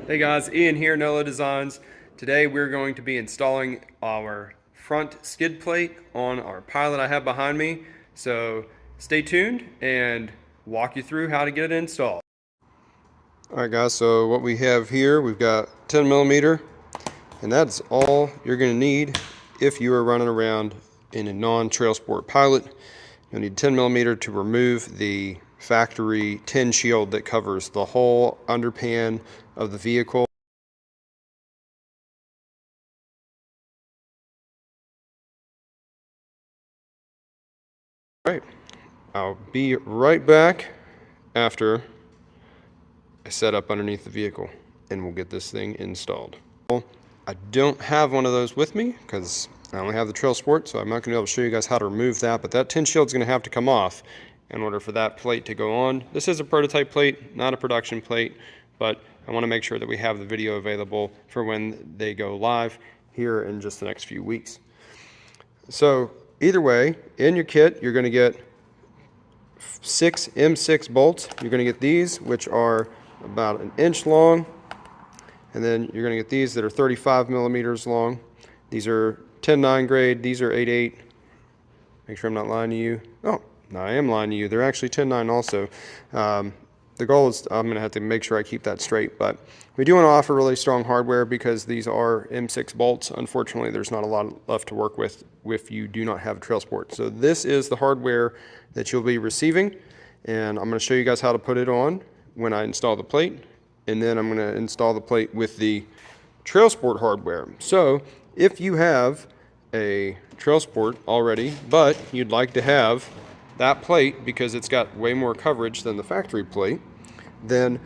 Hey guys, Ian here, Nolo Designs. Today we're going to be installing our front skid plate on our Pilot I have behind me. So stay tuned and walk you through how to get it installed. Alright guys, so what we have here, we've got 10 millimeter, and that's all you're going to need if you are running around in a non-Trailsport Pilot. You'll need 10 millimeter to remove the factory tin shield that covers the whole underpan of the vehicle. Right, I'll be right back after I set up underneath the vehicle and we'll get this thing installed. I don't have one of those with me because I only have the Trailsport, so I'm not going to be able to show you guys how to remove that, but that tin shield's going to have to come off in order for that plate to go on. This is a prototype plate, not a production plate, but I want to make sure that we have the video available for when they go live here in just the next few weeks. So either way, in your kit, you're going to get 6 M6 bolts. You're going to get these, which are about an inch long, and then you're going to get these that are 35 millimeters long. These are 10-9 grade. These are 8-8. Make sure I'm not lying to you. Oh, no, I am lying to you. They're actually 10-9 also. The goal is I'm going to have to make sure I keep that straight, but we do want to offer really strong hardware because these are M6 bolts. Unfortunately, there's not a lot left to work with if you do not have a Trailsport. So this is the hardware that you'll be receiving, and I'm going to show you guys how to put it on when I install the plate, and then I'm going to install the plate with the Trailsport hardware. So if you have a Trailsport already, but you'd like to have that plate because it's got way more coverage than the factory plate, then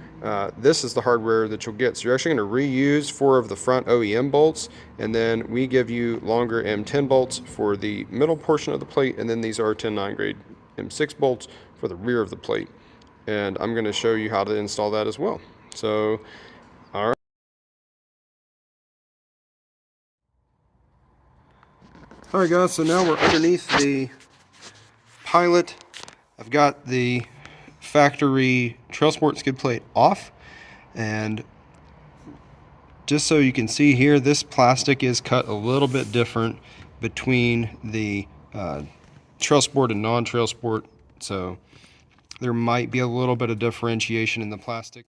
this is the hardware that you'll get. So you're actually going to reuse 4 of the front OEM bolts, and then we give you longer M10 bolts for the middle portion of the plate, and then these are 10-9 grade M6 bolts for the rear of the plate. And I'm going to show you how to install that as well. So, all right. All right guys, so now we're underneath the Pilot. I've got the factory Trailsport skid plate off, and just so you can see here, this plastic is cut a little bit different between the Trailsport and non-Trailsport, so there might be a little bit of differentiation in the plastic.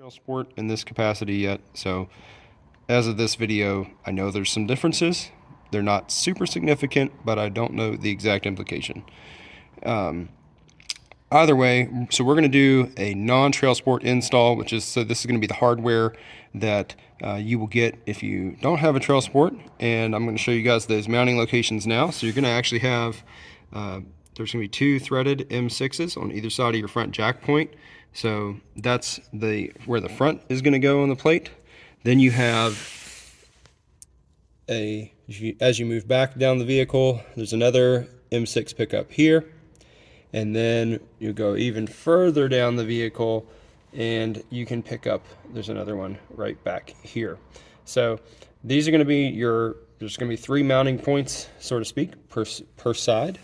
Trailsport in this capacity yet, so as of this video, I know there's some differences. They're not super significant, but I don't know the exact implication. Either way, so we're going to do a non-Trailsport install, which is, so this is going to be the hardware that you will get if you don't have a Trailsport, and I'm going to show you guys those mounting locations now. So you're going to actually have, there's going to be 2 threaded M6s on either side of your front jack point. So that's where the front is going to go on the plate. Then you have as you move back down the vehicle, there's another M6 pickup here. And then you go even further down the vehicle and you can pick up, there's another one right back here. So these are going to be there's going to be 3 mounting points, so to speak, per side.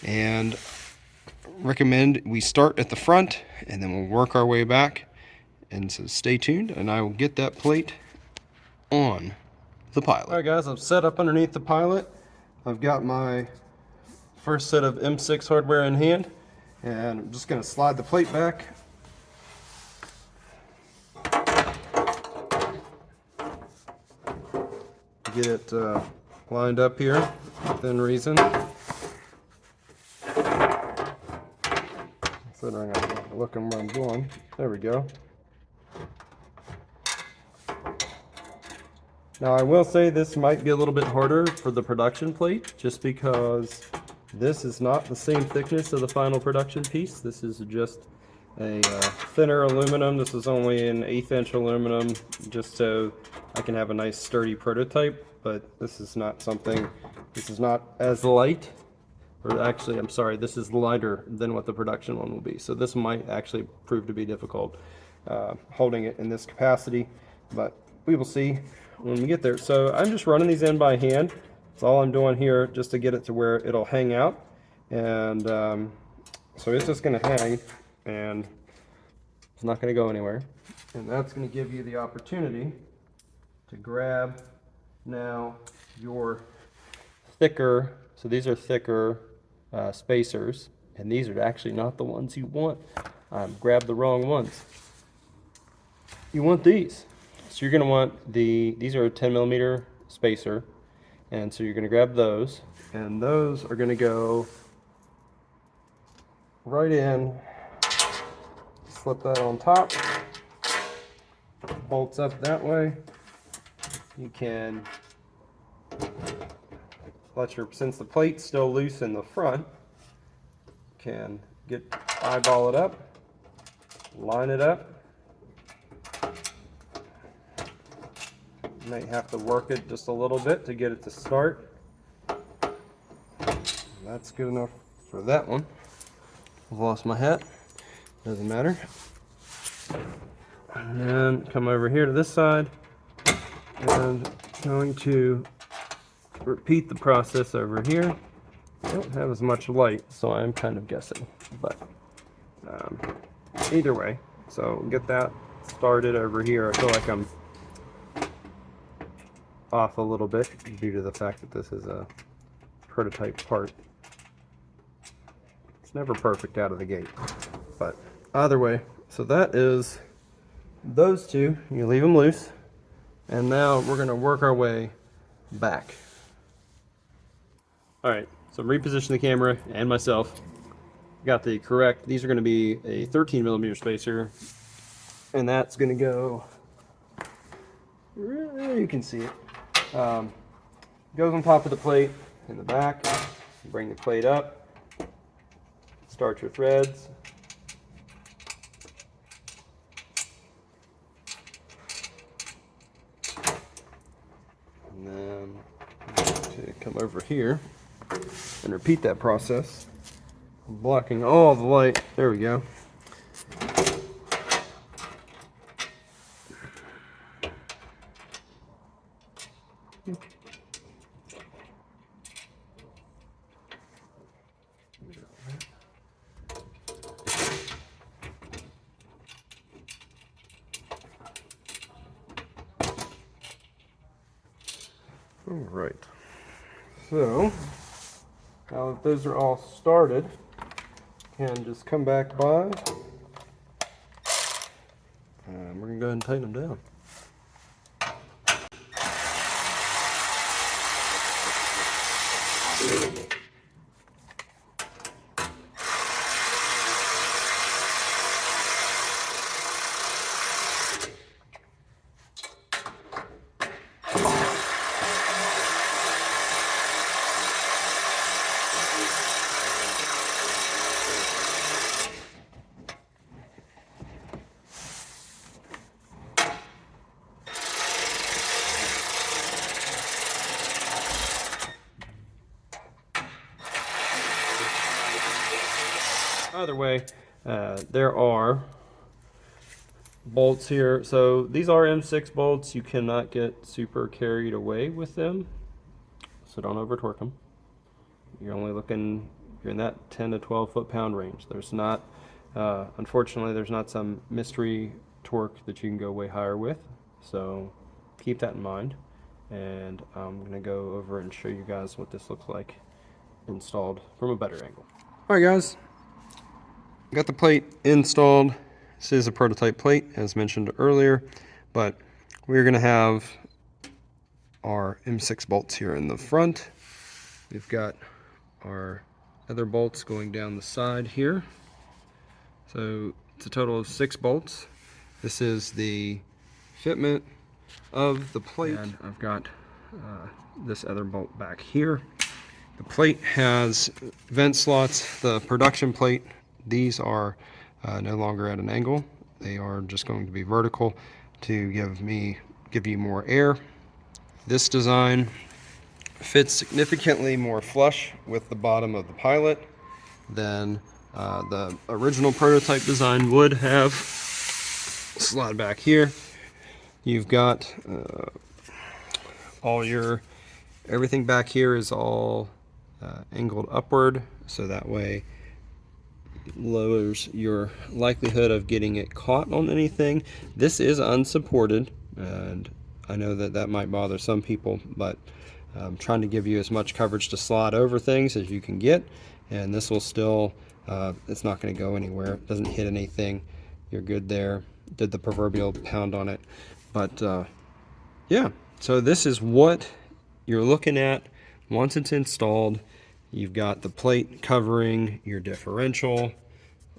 And recommend we start at the front and then we'll work our way back. And so stay tuned and I will get that plate on the Pilot. All right guys, I'm set up underneath the Pilot. I've got my first set of M6 hardware in hand, and I'm just going to slide the plate back. Get it lined up here within reason. Considering I'm looking where I'm going. There we go. Now I will say this might be a little bit harder for the production plate just because this is not the same thickness of the final production piece. This is just a thinner aluminum. This is only an 1/8 inch aluminum just so I can have a nice sturdy prototype, but this is not something, this is not as light, or actually I'm sorry, this is lighter than what the production one will be. So this might actually prove to be difficult holding it in this capacity, but we will see when we get there. So I'm just running these in by hand. That's all I'm doing here, just to get it to where it'll hang out. And so it's just going to hang and it's not going to go anywhere. And that's going to give you the opportunity to grab now your thicker, so these are thicker spacers, and these are actually not the ones you want. Grab the wrong ones. You want these. So you're going to want these are a 10 millimeter spacer, and so you're going to grab those, and those are going to go right in. Slip that on top, bolts up that way. You can since the plate's still loose in the front, can eyeball it up, line it up. You might have to work it just a little bit to get it to start. That's good enough for that one. I've lost my hat, doesn't matter. And then come over here to this side, and going to repeat the process over here. I don't have as much light, so I'm kind of guessing, but either way, so get that started over here. I feel like I'm off a little bit due to the fact that this is a prototype part. It's never perfect out of the gate, but either way, so that is those two. You leave them loose, and now we're going to work our way back. All right, so reposition the camera and myself. Got the correct, these are going to be a 13 millimeter spacer, and that's going to go, you can see it, goes on top of the plate in the back. Bring the plate up, start your threads, and then to come over here and repeat that process. I'm blocking all the light. There we go. All right. So now that those are all started, can just come back by, and we're gonna go ahead and tighten them down. Either way, there are bolts here. So these are M6 bolts. You cannot get super carried away with them, so don't over torque them. You're only looking, you're in that 10 to 12 foot-pound range. There's not, unfortunately, there's not some mystery torque that you can go way higher with. So keep that in mind. And I'm gonna go over and show you guys what this looks like installed from a better angle. All right, guys. Got the plate installed. This is a prototype plate, as mentioned earlier, but we're going to have our M6 bolts here in the front. We've got our other bolts going down the side here. So it's a total of 6 bolts. This is the fitment of the plate. And I've got this other bolt back here. The plate has vent slots. The production plate, these are no longer at an angle. They are just going to be vertical to give you more air. This design fits significantly more flush with the bottom of the pilot than the original prototype design would have. Slide back here. You've got everything back here is all angled upward, so that way lowers your likelihood of getting it caught on anything. This is unsupported, and I know that that might bother some people, but I'm trying to give you as much coverage to slide over things as you can get, and this will still, it's not going to go anywhere. It doesn't hit anything. You're good there. Did the proverbial pound on it. But yeah, so this is what you're looking at once it's installed. You've got the plate covering your differential.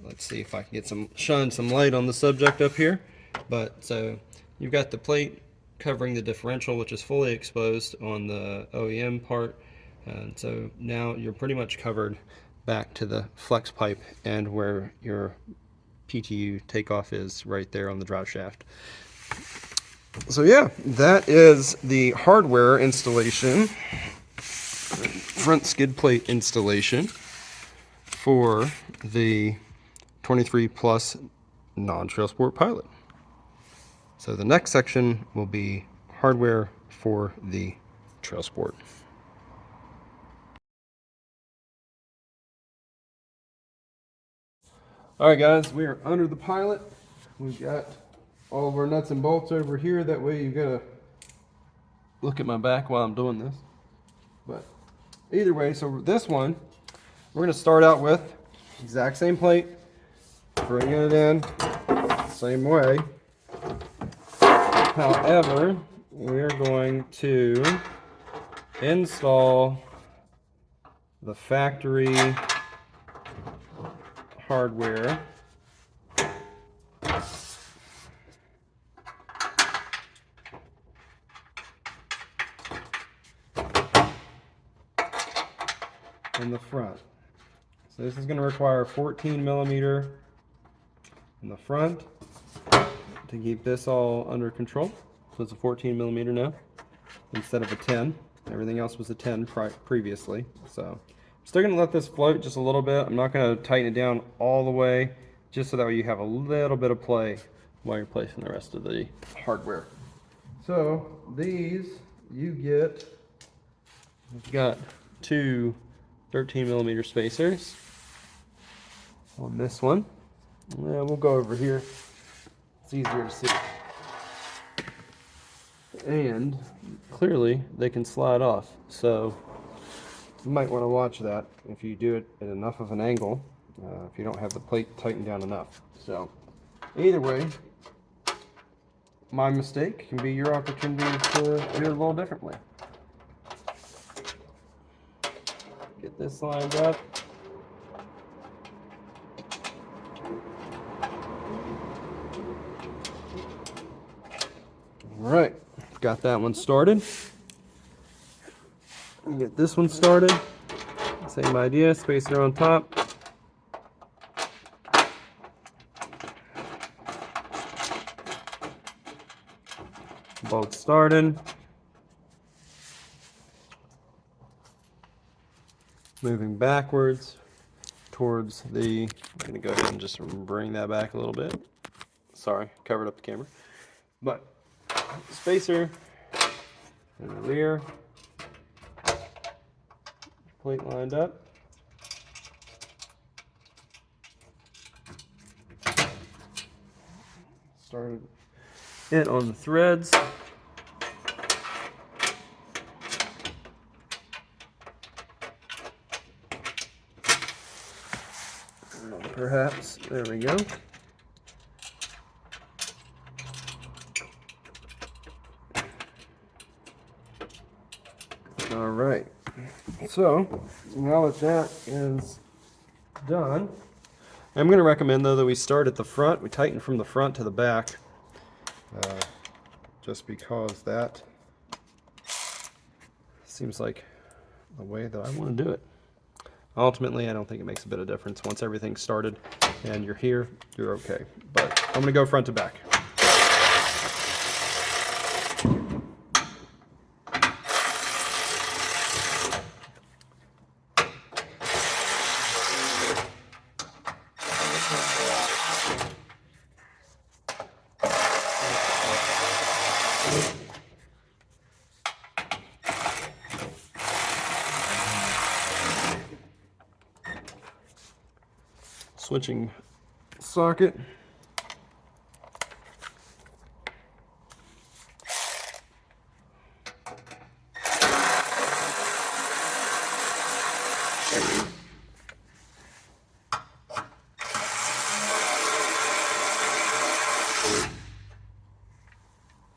Let's see if I can get shine some light on the subject up here. But so you've got the plate covering the differential, which is fully exposed on the OEM part. And so now you're pretty much covered back to the flex pipe and where your PTU takeoff is right there on the drive shaft. So yeah, that is the hardware installation, front skid plate installation for the 23 Plus Non-Trailsport Pilot. So the next section will be hardware for the Trailsport. All right, guys, we are under the Pilot. We've got all of our nuts and bolts over here. That way you gotta look at my back while I'm doing this. But either way, so this one, we're gonna start out with exact same plate, bringing it in same way. However, we're going to install the factory hardware in the front. So this is going to require 14 millimeter in the front to keep this all under control. So it's a 14 millimeter now instead of a 10. Everything else was a 10 previously. So I'm still going to let this float just a little bit. I'm not going to tighten it down all the way, just so that way you have a little bit of play while you're placing the rest of the hardware. So these you've got two 13 millimeter spacers on this one. Yeah, we'll go over here. It's easier to see. And clearly they can slide off. So you might want to watch that if you do it at enough of an angle, if you don't have the plate tightened down enough. So either way, my mistake can be your opportunity to do it a little differently. Get this lined up. All right, got that one started. Get this one started. Same idea, spacer on top. Bolt started. Moving backwards towards the, I'm going to go ahead and just bring that back a little bit. Sorry, covered up the camera. But spacer in the rear, plate lined up. Started it on the threads. Perhaps, there we go. All right, so now that that is done, I'm going to recommend though that we start at the front. We tighten from the front to the back, just because that seems like the way that I want to do it. Ultimately, I don't think it makes a bit of difference. Once everything's started and you're here, you're okay. But I'm going to go front to back. switching socket.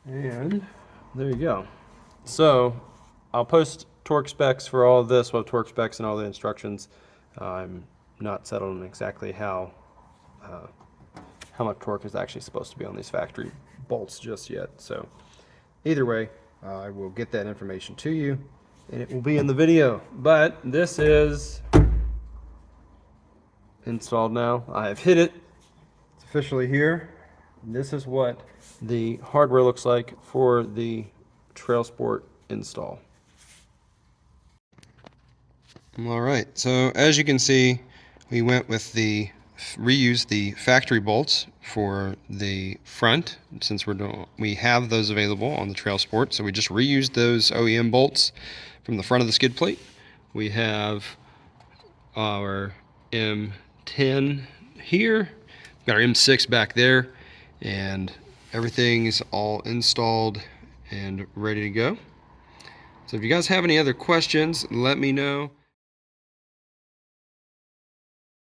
And there you go. So I'll post torque specs for all of this, well, torque specs and all the instructions. I'm not settled on exactly how much torque is actually supposed to be on these factory bolts just yet. So either way, I will get that information to you and it will be in the video. But this is installed now. I have hit it. It's officially here. This is what the hardware looks like for the Trailsport install. All right, so as you can see, we went with reused the factory bolts for the front, since we have those available on the Trailsport. So we just reused those OEM bolts from the front of the skid plate. We have our M10 here, we've got our M6 back there, and everything is all installed and ready to go. So if you guys have any other questions, let me know.